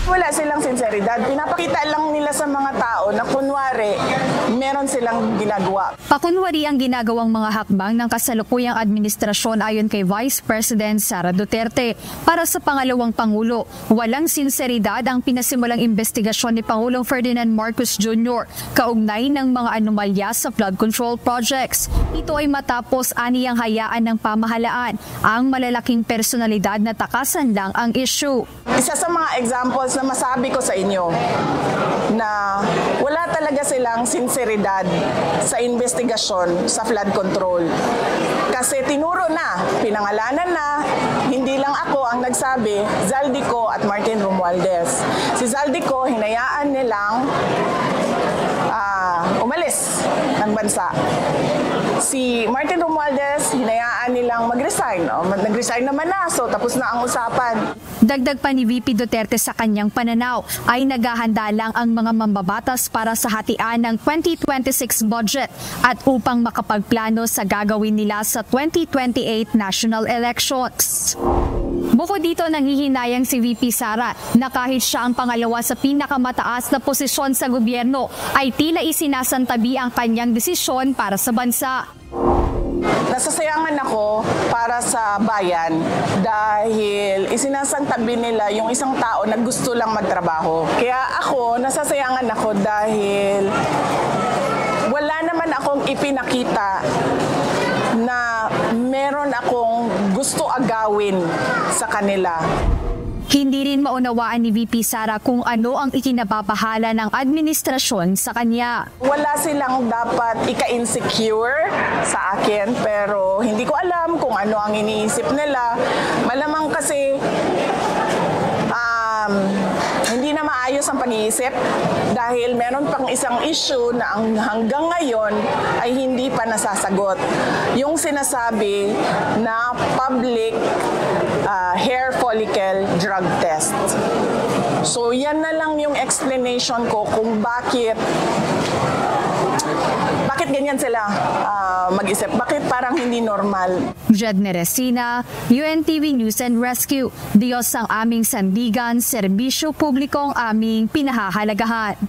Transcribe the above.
Wala silang sinseridad. Pinapakita lang nila sa mga tao na kunwari meron silang ginagawa. Pakunwari ang ginagawang mga hakbang ng kasalukuyang administrasyon ayon kay Vice President Sara Duterte. Para sa pangalawang Pangulo, walang sinseridad ang pinasimulang investigasyon ni Pangulong Ferdinand Marcos Jr. kaugnay ng mga anomalya sa flood control projects. Ito ay matapos aniyang hayaan ng pamahalaan ang malalaking personalidad na takasan lang ang issue. Isa sa mga examples na masabi ko sa inyo na wala talaga silang sinseridad sa investigasyon sa flood control. Kasi tinuro na, pinangalanan na, hindi lang ako ang nagsabi, Zaldico at Martin Romualdez. Si Zaldico, hinayaan nilang umalis ng bansa. Si Martin Romualdez, hinayaan nilang mag-resign. Nag-resign naman na, so tapos na ang usapan. Dagdag pa ni VP Duterte sa kanyang pananaw ay naghahanda lang ang mga mambabatas para sa hatian ng 2026 budget at upang makapagplano sa gagawin nila sa 2028 national elections. Bukod dito, nanghihinayang si VP Sara na kahit siya ang pangalawa sa pinakamataas na posisyon sa gobyerno ay tila isinasantabi ang kanyang desisyon para sa bansa. Nasasayangan ako para sa bayan dahil isinasantabi nila yung isang tao na gusto lang magtrabaho. Kaya ako, nasasayangan ako dahil wala naman akong ipinakita na meron akong gusto agawin sa kanila. Hindi rin maunawaan ni VP Sara kung ano ang ikinababahala ng administrasyon sa kanya. Wala silang dapat ika-insecure sa akin pero hindi ko alam kung ano ang iniisip nila. Malamang kasi hindi na maayos ang pag-iisip dahil meron pang isang issue na hanggang ngayon ay hindi pa nasasagot. Yung sinasabi na public hair follicle drug test. So yan na lang yung explanation ko kung bakit ganyan sila mag-isip. Bakit parang hindi normal? Jedne Resina, UNTV News and Rescue. Diyos ang aming sandigan, serbisyo publiko ang aming pinahahalagahan.